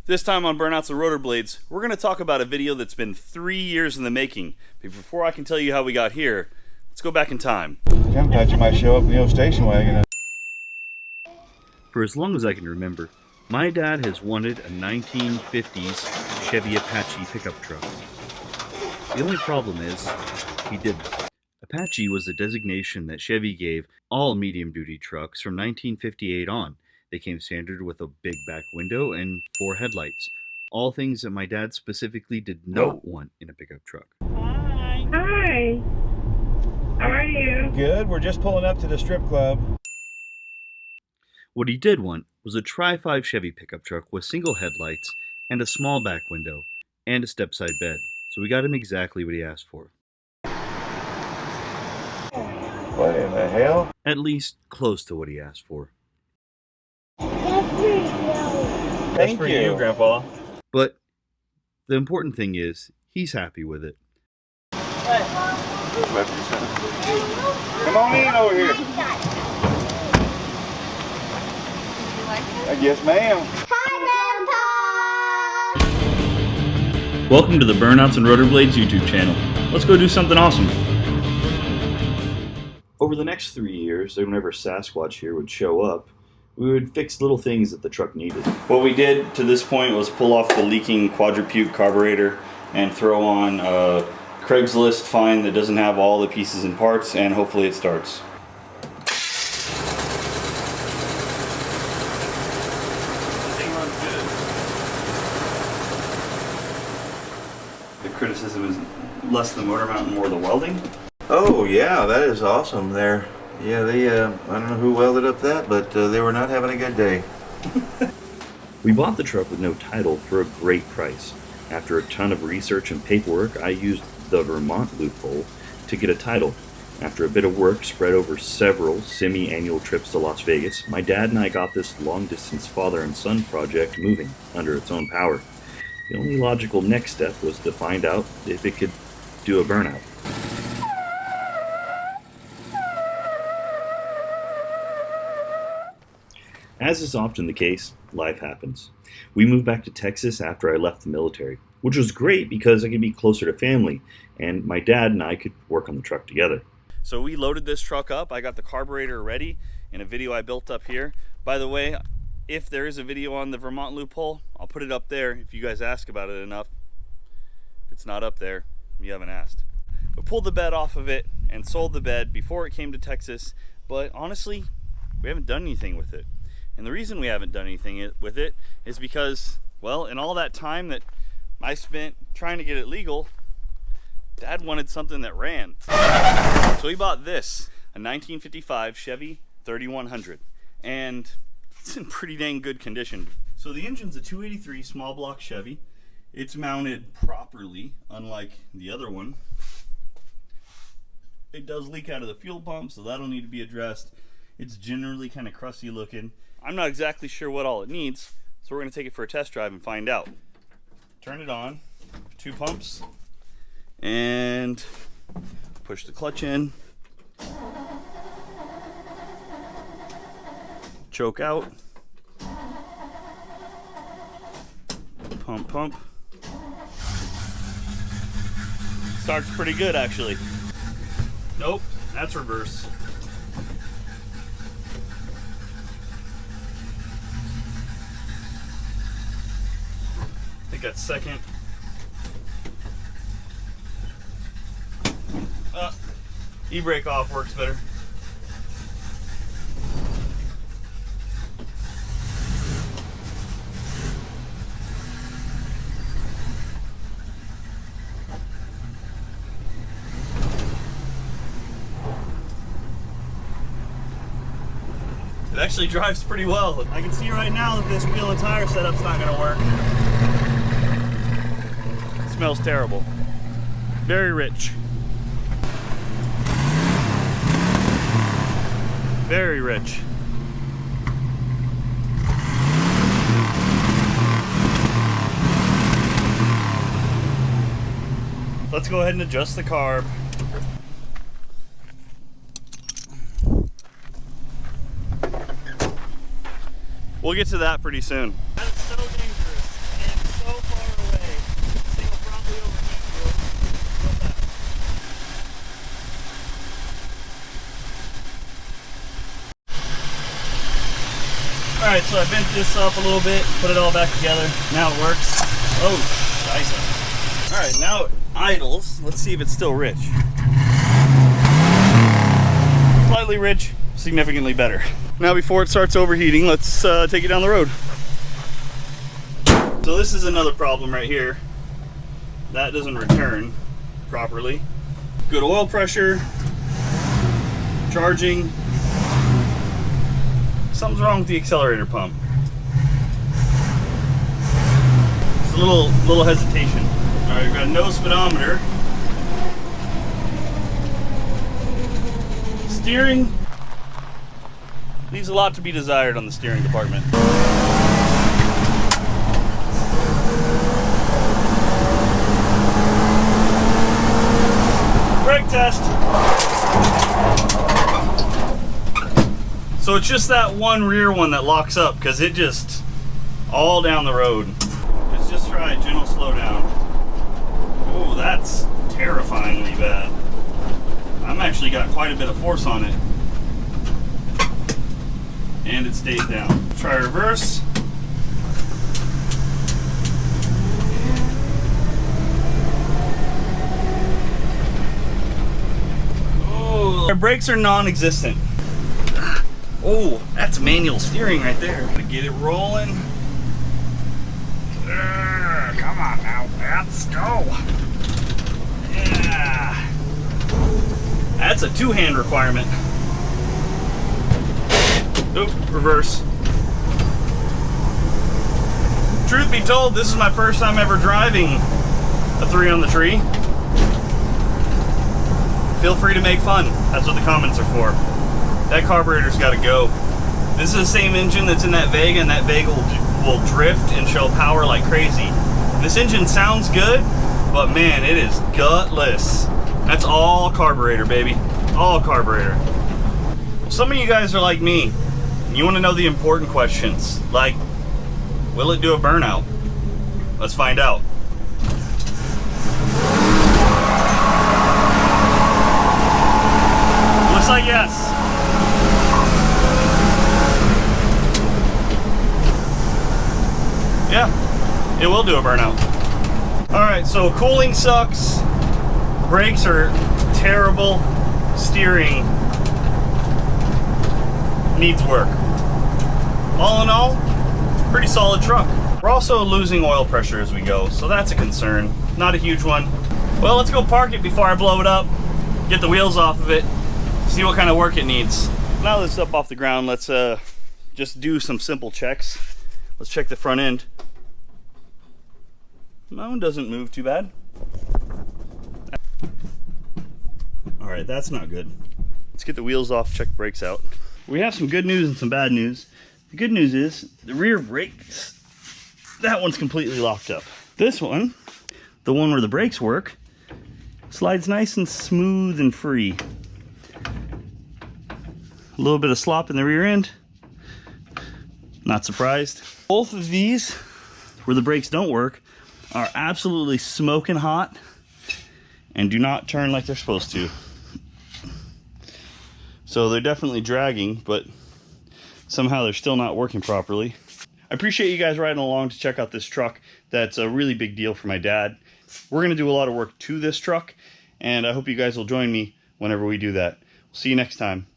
This time on Burnouts and Rotor Blades, we're going to talk about a video that's been 3 years in the making. But before I can tell you how we got here, let's go back in time. Sometimes you might show up in the old station wagon. For as long as I can remember, my dad has wanted a 1950s Chevy Apache pickup truck. The only problem is, he didn't. Apache was the designation that Chevy gave all medium-duty trucks from 1958 on. They came standard with a big back window and 4 headlights. All things that my dad specifically did not want in a pickup truck. Hi. Hi. How are you? Good. We're just pulling up to the strip club. What he did want was a Tri-5 Chevy pickup truck with single headlights and a small back window and a step-side bed. So we got him exactly what he asked for. What in the hell? At least close to what he asked for. That's for you, Grandpa. But the important thing is, he's happy with it. Come on in over here. Yes, ma'am. Welcome to the Burnouts and Rotor Blades YouTube channel. Let's go do something awesome. Over the next 3 years, whenever Sasquatch here would show up, we would fix little things that the truck needed. What we did to this point was pull off the leaking quadrupute carburetor and throw on a Craigslist find that doesn't have all the pieces and parts, and hopefully it starts. The criticism is less the motor mount and more the welding. Oh yeah, that is awesome there. Yeah, they, I don't know who welded up that, but they were not having a good day. We bought the truck with no title for a great price. After a ton of research and paperwork, I used the Vermont loophole to get a title. After a bit of work spread over several semi-annual trips to Las Vegas, my dad and I got this long-distance father and son project moving under its own power. The only logical next step was to find out if it could do a burnout. As is often the case, life happens. We moved back to Texas after I left the military, which was great because I could be closer to family, and my dad and I could work on the truck together. So we loaded this truck up. I got the carburetor ready in a video I built up here. By the way, if there is a video on the Vermont loophole, I'll put it up there if you guys ask about it enough. If it's not up there, you haven't asked. We pulled the bed off of it and sold the bed before it came to Texas, but honestly, we haven't done anything with it. And the reason we haven't done anything with it is because, well, in all that time that I spent trying to get it legal, Dad wanted something that ran. So he bought this, a 1955 Chevy 3100. And it's in pretty dang good condition. So the engine's a 283 small block Chevy. It's mounted properly, unlike the other one. It does leak out of the fuel pump, so that'll need to be addressed. It's generally kind of crusty looking. I'm not exactly sure what all it needs, so we're going to take it for a test drive and find out. Turn it on, 2 pumps, and push the clutch in. Choke out. Pump, pump. Starts pretty good, actually. Nope, that's reverse. I think that's second. E-brake off works better. It actually drives pretty well. I can see right now that this wheel and tire setup's not gonna work. It smells terrible. Very rich. Very rich. Let's go ahead and adjust the carb. We'll get to that pretty soon. That is so dangerous. Alright, so I bent this up a little bit, put it all back together. Now it works. Oh, scheiße. Alright, now it idles. Let's see if it's still rich. Slightly rich, significantly better. Now before it starts overheating, let's take it down the road. So this is another problem right here. That doesn't return properly. Good oil pressure, charging. Something's wrong with the accelerator pump. It's a little hesitation. All right, we've got no speedometer. Steering leaves a lot to be desired on the steering department. Brake test. So it's just that one rear one that locks up because it just all down the road. Let's just try a gentle slowdown. Oh, that's terrifyingly bad. I'm actually got quite a bit of force on it. And it stays down. Try reverse. Oh, our brakes are non-existent. Oh, that's manual steering right there. Gonna get it rolling. Come on now, let's go. Yeah. That's a two-hand requirement. Oop, reverse. Truth be told, this is my first time ever driving a 3 on the tree. Feel free to make fun. That's what the comments are for. That carburetor's got to go. This is the same engine that's in that Vega, and that Vega will drift and show power like crazy. This engine sounds good, but man, it is gutless. That's all carburetor, baby. All carburetor. Well, some of you guys are like me. You want to know the important questions, like, will it do a burnout? Let's find out. Looks like yes. Yeah, it will do a burnout. Alright, so cooling sucks, brakes are terrible, steering needs work. All in all, pretty solid truck. We're also losing oil pressure as we go, so that's a concern. Not a huge one. Well, let's go park it before I blow it up, get the wheels off of it, see what kind of work it needs. Now that it's up off the ground, let's just do some simple checks. Let's check the front end. That one doesn't move too bad. All right, that's not good. Let's get the wheels off, check brakes out. We have some good news and some bad news. The good news is the rear brakes, that one's completely locked up. This one, the one where the brakes work, slides nice and smooth and free. A little bit of slop in the rear end. Not surprised. Both of these, where the brakes don't work, are absolutely smoking hot and do not turn like they're supposed to. So they're definitely dragging, but somehow they're still not working properly. I appreciate you guys riding along to check out this truck. That's a really big deal for my dad. We're gonna do a lot of work to this truck, and I hope you guys will join me whenever we do that. See you next time.